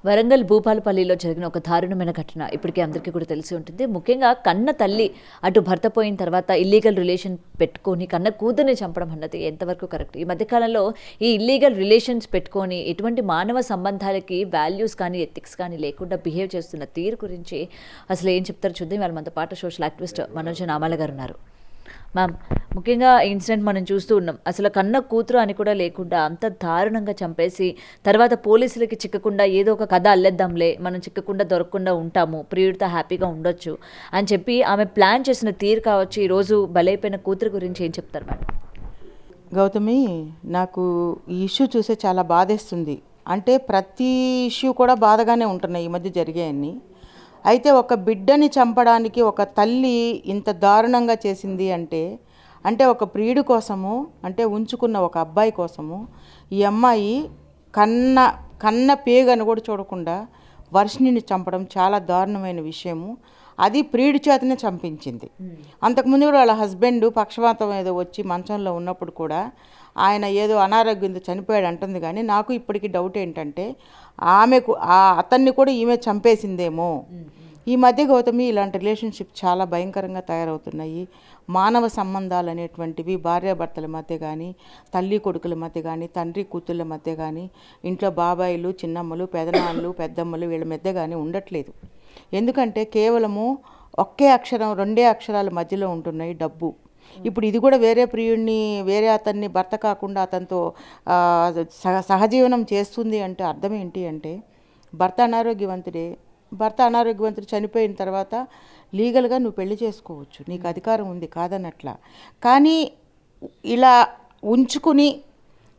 వరంగల్ భూపాలపల్లిలో జరిగిన ఒక దారుణమైన ఘటన ఇప్పటికీ అందరికీ కూడా తెలిసి ఉంటుంది. ముఖ్యంగా కన్న తల్లి అటు భర్త పోయిన తర్వాత ఇల్లీగల్ రిలేషన్ పెట్టుకొని కన్న కూతుర్ని చంపడం అన్నది ఎంతవరకు కరెక్ట్? ఈ మధ్యకాలంలో ఈ ఇల్లీగల్ రిలేషన్స్ పెట్టుకొని ఎటువంటి మానవ సంబంధాలకి వాల్యూస్ కానీ ఎథిక్స్ కానీ లేకుండా బిహేవ్ చేస్తున్న తీరు గురించి అసలు ఏం చెప్తారో చూద్దాం. వాళ్ళ మనతో పాటు సోషల్ యాక్టివిస్ట్ మనోజ్ నామాల గారు ఉన్నారు. మ్యామ్, ముఖ్యంగా ఇన్సిడెంట్ మనం చూస్తూ ఉన్నాం. అసలు కన్న కూతురు అని కూడా లేకుండా అంత దారుణంగా చంపేసి తర్వాత పోలీసులకి చిక్కకుండా ఏదో ఒక కథ అల్లేద్దాంలే, మనం చిక్కకుండా దొరకకుండా ఉంటాము, ప్రియుడితో హ్యాపీగా ఉండొచ్చు అని చెప్పి ఆమె ప్లాన్ చేసిన తీరు కావచ్చు. ఈరోజు బలైపోయిన కూతురు గురించి ఏం చెప్తారు మేడం? గౌతమి, నాకు ఈ ఇష్యూ చూసే చాలా బాధేస్తుంది. అంటే ప్రతి ఇష్యూ కూడా బాధగానే ఉంటున్నాయి ఈ మధ్య జరిగాయన్ని. అయితే ఒక బిడ్డని చంపడానికి ఒక తల్లి ఇంత దారుణంగా చేసింది అంటే ఒక ప్రియుడి కోసము, అంటే ఉంచుకున్న ఒక అబ్బాయి కోసము ఈ అమ్మాయి కన్న కన్న పేగను కూడా చూడకుండా వర్షిణిని చంపడం చాలా దారుణమైన విషయము. అది ప్రియుడి చేతనే చంపించింది. అంతకుముందు కూడా వాళ్ళ హస్బెండ్ పక్షవాతం ఏదో వచ్చి మంచంలో ఉన్నప్పుడు కూడా ఆయన ఏదో అనారోగ్యంతో చనిపోయాడు అంటుంది. కానీ నాకు ఇప్పటికీ డౌట్ ఏంటంటే ఆమెకు అతన్ని కూడా ఈమె చంపేసిందేమో. ఈ మధ్య గౌతమి ఇలాంటి రిలేషన్షిప్ చాలా భయంకరంగా తయారవుతున్నాయి. మానవ సంబంధాలు అనేటువంటివి భార్యాభర్తల మధ్య కానీ, తల్లి కొడుకుల మధ్య కానీ, తండ్రి కూతుళ్ళ మధ్య కానీ, ఇంట్లో బాబాయిలు, చిన్నమ్మలు, పెదనాన్నలు, పెద్దమ్మలు వీళ్ళ మధ్య కానీ ఉండట్లేదు. ఎందుకంటే కేవలము ఒకే అక్షరం, రెండే అక్షరాల మధ్యలో ఉంటున్నాయి డబ్బు. ఇప్పుడు ఇది కూడా వేరే ప్రియుడిని, వేరే అతన్ని భర్త కాకుండా అతనితో సహజీవనం చేస్తుంది అంటే అర్థం ఏంటి అంటే భర్త అనారోగ్యవంతుడు చనిపోయిన తర్వాత లీగల్గా నువ్వు పెళ్లి చేసుకోవచ్చు, నీకు అధికారం ఉంది, కాదనట్లా. కానీ ఇలా ఉంచుకుని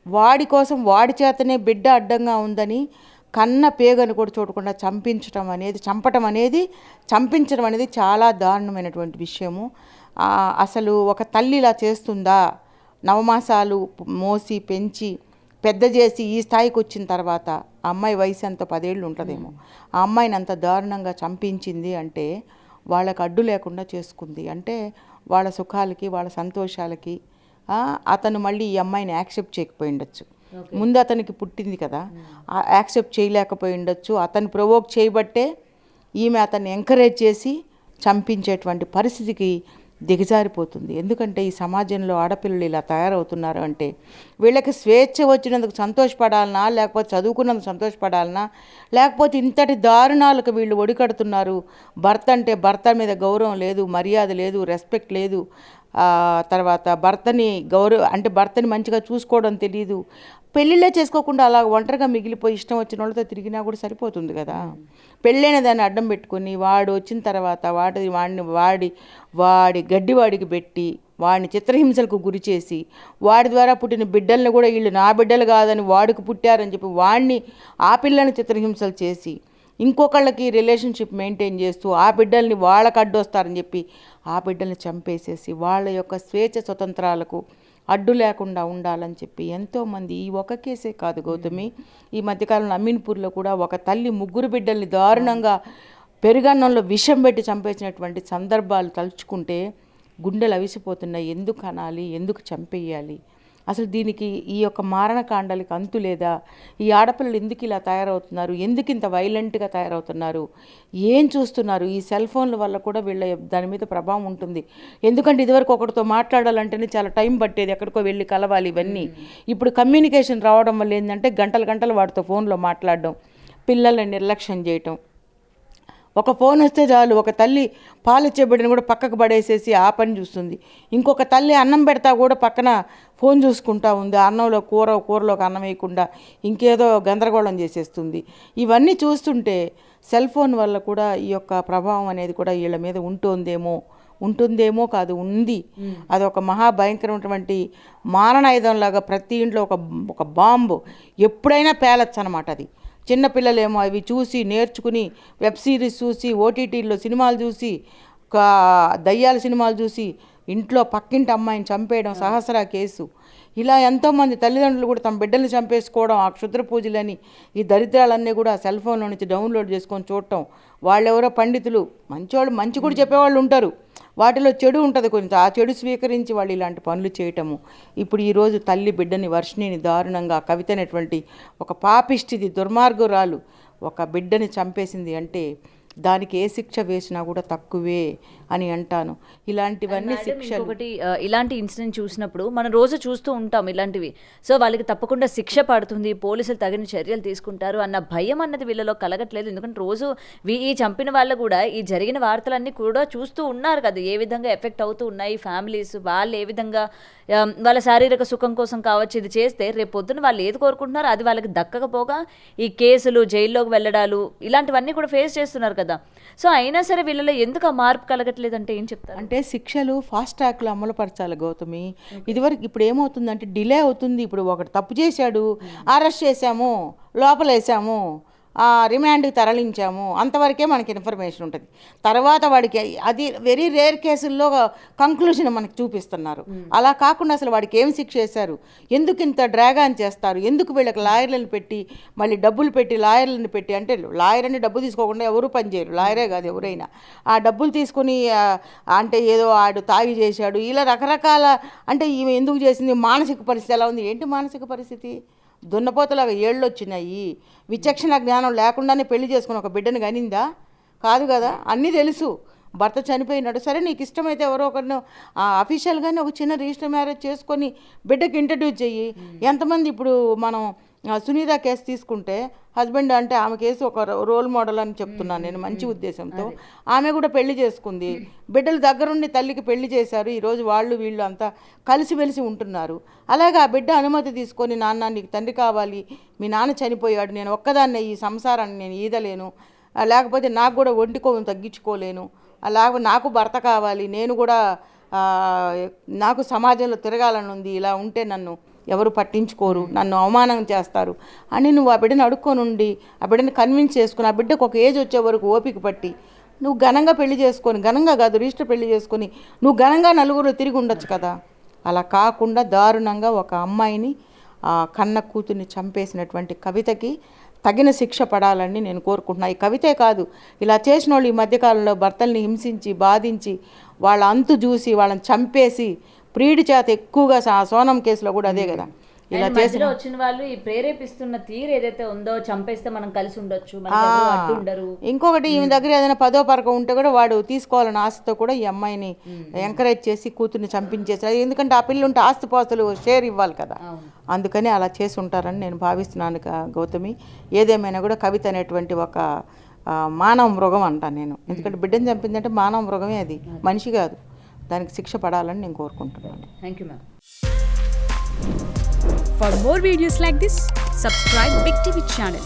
వాడి కోసం వాడి చేతనే బిడ్డ అడ్డంగా ఉందని కన్న పేగను కూడా చూడకుండా చంపించడం అనేది చాలా దారుణమైనటువంటి విషయము. అసలు ఒక తల్లి ఇలా చేస్తుందా? నవమాసాలు మోసి పెంచి పెద్ద చేసి ఈ స్థాయికి వచ్చిన తర్వాత ఆ అమ్మాయి వయసు ఎంత 10 ఏళ్ళు ఉంటుందేమో, ఆ అమ్మాయిని అంత దారుణంగా చంపించింది అంటే వాళ్ళకు అడ్డు లేకుండా చేసుకుంది. అంటే వాళ్ళ సుఖాలకి, వాళ్ళ సంతోషాలకి అతను మళ్ళీ ఈ అమ్మాయిని యాక్సెప్ట్ చేయకపోయి ఉండొచ్చు. ముందు అతనికి పుట్టింది కదా, యాక్సెప్ట్ చేయలేకపోయి ఉండొచ్చు. అతను ప్రొవోక్ చేయబట్టే ఈమె అతన్ని ఎంకరేజ్ చేసి చంపించేటువంటి పరిస్థితికి దిగజారిపోతుంది. ఎందుకంటే ఈ సమాజంలో ఆడపిల్లలు ఇలా తయారవుతున్నారు అంటే వీళ్ళకి స్వేచ్ఛ వచ్చినందుకు సంతోషపడాలనా, లేకపోతే చదువుకున్నందుకు సంతోషపడాలనా, లేకపోతే ఇంతటి దారుణాలకు వీళ్ళు ఒడికడుతున్నారు. భర్త మీద గౌరవం లేదు, మర్యాద లేదు, రెస్పెక్ట్ లేదు. తర్వాత భర్తని మంచిగా చూసుకోవడం తెలియదు. పెళ్ళిళ్ళే చేసుకోకుండా అలా ఒంటరిగా మిగిలిపోయి ఇష్టం వచ్చిన వాళ్ళతో తిరిగినా కూడా సరిపోతుంది కదా. పెళ్ళైన దాన్ని అడ్డం పెట్టుకుని వాడు వచ్చిన తర్వాత వాడి గడ్డివాడికి పెట్టి వాడిని చిత్రహింసలకు గురి చేసి వాడి ద్వారా పుట్టిన బిడ్డల్ని కూడా వీళ్ళు నా బిడ్డలు కాదని వాడికి పుట్టారని చెప్పి వాడిని ఆ పిల్లని చిత్రహింసలు చేసి ఇంకొకళ్ళకి రిలేషన్షిప్ మెయింటైన్ చేస్తూ ఆ బిడ్డల్ని వాళ్ళకి అడ్డొస్తారని చెప్పి ఆ బిడ్డల్ని చంపేసేసి వాళ్ళ యొక్క స్వేచ్ఛ స్వతంత్రాలకు అడ్డు లేకుండా ఉండాలని చెప్పి ఎంతోమంది, ఈ ఒక కేసే కాదు గౌతమి, ఈ మధ్యకాలంలో అమీన్పూర్లో కూడా ఒక తల్లి 3 బిడ్డల్ని దారుణంగా పెరుగన్నంలో విషం పెట్టి చంపేసినటువంటి సందర్భాలు తలుచుకుంటే గుండెలు అవిసిపోతున్నాయి. ఎందుకు అనాలి, ఎందుకు చంపేయాలి? అసలు దీనికి ఈ యొక్క మారణకాండాలకి అంతు లేదా? ఈ ఆడపిల్లలు ఎందుకు ఇలా తయారవుతున్నారు? ఎందుకు ఇంత వైలెంట్గా తయారవుతున్నారు? ఏం చూస్తున్నారు? ఈ సెల్ ఫోన్ల వల్ల కూడా దాని మీద ప్రభావం ఉంటుంది. ఎందుకంటే ఇదివరకు ఒకరితో మాట్లాడాలంటేనే చాలా టైం పట్టేది, ఎక్కడికో వెళ్ళి కలవాలి ఇవన్నీ. ఇప్పుడు కమ్యూనికేషన్ రావడం వల్ల ఏంటంటే గంటలు వాడితో ఫోన్లో మాట్లాడడం, పిల్లల్ని నిర్లక్ష్యం చేయటం. ఒక ఫోన్ వస్తే చాలు, ఒక తల్లి పాలిచ్చే బిడ్డని కూడా పక్కకు పడేసేసి ఆ పని చూస్తుంది. ఇంకొక తల్లి అన్నం పెడతా కూడా పక్కన ఫోన్ చూసుకుంటా ఉంది. అన్నంలో కూరలోకి అన్నం వేయకుండా ఇంకేదో గందరగోళం చేసేస్తుంది. ఇవన్నీ చూస్తుంటే సెల్ ఫోన్ వల్ల కూడా ఈ యొక్క ప్రభావం అనేది కూడా వీళ్ళ మీద ఉంటుందేమో కాదు, ఉంది. అది ఒక మహాభయంకరమైనటువంటి మారణాయుధంలాగా ప్రతి ఇంట్లో ఒక బాంబు ఎప్పుడైనా పేలొచ్చు అనమాట. అది చిన్నపిల్లలేమో అవి చూసి నేర్చుకుని వెబ్ సిరీస్ చూసి, ఓటీటీల్లో సినిమాలు చూసి, దయ్యాల సినిమాలు చూసి ఇంట్లో పక్కింటి అమ్మాయిని చంపేయడం సహస్రా కేసు. ఇలా ఎంతోమంది తల్లిదండ్రులు కూడా తమ బిడ్డల్ని చంపేసుకోవడం, ఆ క్షుద్ర పూజలని, ఈ దరిద్రాలన్నీ కూడా సెల్ ఫోన్లో నుంచి డౌన్లోడ్ చేసుకొని చూడటం. వాళ్ళెవరో పండితులు మంచి కూడా చెప్పేవాళ్ళు ఉంటారు, వాటిలో చెడు ఉంటుంది కొంచెం, ఆ చెడు స్వీకరించి వాళ్ళు ఇలాంటి పనులు చేయటము. ఇప్పుడు ఈరోజు తల్లి బిడ్డని వర్షిణిని దారుణంగా కవిత అనేటువంటి ఒక పాపిష్టిది దుర్మార్గురాలు ఒక బిడ్డని చంపేసింది అంటే దానికి ఏ శిక్ష వేసినా కూడా తక్కువే అని అంటాను. ఇలాంటివన్నీ శిక్షలు. ఒకటి ఇలాంటి ఇన్సిడెంట్ చూసినప్పుడు మనం రోజు చూస్తూ ఉంటాం ఇలాంటివి. సో వాళ్ళకి తప్పకుండా శిక్ష పడుతుంది, పోలీసులు తగిన చర్యలు తీసుకుంటారు అన్న భయం అన్నది వీళ్ళలో కలగట్లేదు. ఎందుకంటే రోజు ఈ చంపిన వాళ్ళు కూడా ఈ జరిగిన వార్తలన్నీ కూడా చూస్తూ ఉన్నారు కదా, ఏ విధంగా ఎఫెక్ట్ అవుతూ ఉన్నాయి ఫ్యామిలీస్, వాళ్ళు ఏ విధంగా వాళ్ళ శారీరక సుఖం కోసం కావచ్చు ఇది చేస్తే రేపు పొద్దున వాళ్ళు ఏది కోరుకుంటున్నారో అది వాళ్ళకి దక్కకపోగా ఈ కేసులు, జైల్లోకి వెళ్ళడాలు ఇలాంటివన్నీ కూడా ఫేస్ చేస్తున్నారు కదా. సో అయినా సరే వీళ్ళలో ఎందుకు ఆ మార్పు కలగట్లేదంటే ఏం చెప్తారు? అంటే శిక్షలు ఫాస్ట్ ట్రాక్లో అమలుపరచాలి గౌతమి. ఇదివరకు ఇప్పుడు ఏమవుతుందంటే డిలే అవుతుంది. ఇప్పుడు ఒకటి తప్పు చేశాడు, అరెస్ట్ చేశాము, లోపలేసాము, రిమాండ్కి తరలించాము, అంతవరకే మనకి ఇన్ఫర్మేషన్ ఉంటుంది. తర్వాత వాడికి అది వెరీ రేర్ కేసుల్లో కంక్లూజన్ మనకి చూపిస్తున్నారు. అలా కాకుండా అసలు వాడికి ఏం శిక్ష చేశారు, ఎందుకు ఇంత డ్రాగాన్ చేస్తారు, ఎందుకు వీళ్ళకి లాయర్లను పెట్టి మళ్ళీ డబ్బులు పెట్టి లాయర్లను పెట్టి, అంటే లాయర్ అని డబ్బు తీసుకోకుండా ఎవరు పనిచేయరు, లాయరే కాదు ఎవరైనా, ఆ డబ్బులు తీసుకుని అంటే ఏదో ఆడు తాగి చేశాడు ఇలా రకరకాల, అంటే ఈమె ఎందుకు చేసింది, మానసిక పరిస్థితి ఎలా ఉంది, ఏంటి మానసిక పరిస్థితి, దున్నపోతలాగా ఏళ్ళు వచ్చినాయి, విచక్షణ జ్ఞానం లేకుండానే పెళ్లి చేసుకుని ఒక బిడ్డను కనిందా, కాదు కదా, అన్నీ తెలుసు. భర్త చనిపోయినాడు, సరే నీకు ఇష్టమైతే ఎవరో ఒకరిని అఫీషియల్గానే ఒక చిన్న రిజిస్టర్ మ్యారేజ్ చేసుకొని బిడ్డకి ఇంట్రడ్యూస్ చెయ్యి. ఎంతమంది ఇప్పుడు మనం సునీత కేసు తీసుకుంటే హస్బెండ్ అంటే ఆమె కేసు ఒక రోల్ మోడల్ అని చెప్తున్నాను నేను మంచి ఉద్దేశంతో. ఆమె కూడా పెళ్లి చేసుకుంది, బిడ్డలు దగ్గరుండి తల్లికి పెళ్లి చేశారు, ఈరోజు వాళ్ళు వీళ్ళు అంతా కలిసిమెలిసి ఉంటున్నారు. అలాగే ఆ బిడ్డ అనుమతి తీసుకొని నాన్న నీకు తండ్రి కావాలి, మీ నాన్న చనిపోయాడు, నేను ఒక్కదాన్నే ఈ సంసారాన్ని నేను ఈదలేను, లేకపోతే నాకు కూడా ఒంటికోవం తగ్గించుకోలేను, అలాగే నాకు భర్త కావాలి, నేను కూడా నాకు సమాజంలో తిరగాలని ఉంది, ఇలా ఉంటే నన్ను ఎవరు పట్టించుకోరు, నన్ను అవమానం చేస్తారు అని నువ్వు ఆ బిడ్డను అడుక్కొని ఆ బిడ్డని కన్విన్స్ చేసుకుని ఆ బిడ్డకు ఒక ఏజ్ వచ్చే వరకు ఓపిక పట్టి నువ్వు ఘనంగా పెళ్లి చేసుకొని, ఘనంగా కాదు రిజిస్టర్ పెళ్లి చేసుకొని నువ్వు ఘనంగా నలుగురు తిరిగి ఉండొచ్చు కదా. అలా కాకుండా దారుణంగా ఒక అమ్మాయిని కన్న కూతుర్ని చంపేసినటువంటి కవితకి తగిన శిక్ష పడాలని నేను కోరుకుంటున్నాను. ఈ కవితే కాదు, ఇలా చేసిన వాళ్ళు ఈ మధ్యకాలంలో భర్తల్ని హింసించి బాధించి వాళ్ళ అంతు చూసి వాళ్ళని చంపేసి ప్రీడి చేత ఎక్కువగా సోనం కేసులో కూడా అదే కదా ఇలా చేసిన వచ్చిన వాళ్ళు ఈ ప్రేరేపిస్తున్న తీరు ఏదైతే ఉందో, చంపేస్తే మనం కలిసి ఉండొచ్చు, ఇంకొకటి ఈమె దగ్గర ఏదైనా 10వ పరకం ఉంటే కూడా వాడు తీసుకోవాలని ఆశతో కూడా ఈ అమ్మాయిని ఎంకరేజ్ చేసి కూతుర్ని చంపించేసారు. ఎందుకంటే ఆ పిల్లలు ఉంటే ఆస్తిపాస్తులు షేర్ ఇవ్వాలి కదా, అందుకని అలా చేసి ఉంటారని నేను భావిస్తున్నాను గౌతమి. ఏదేమైనా కూడా కవిత అనేటువంటి ఒక మానవ మృగం అంటాను నేను, ఎందుకంటే బిడ్డను చంపిందంటే మానవ మృగమే, అది మనిషి కాదు, దానికి శిక్ష పడాలని నేను కోరుకుంటున్నాను. Thank you ma'am. For more videos like this, subscribe Big TV channel.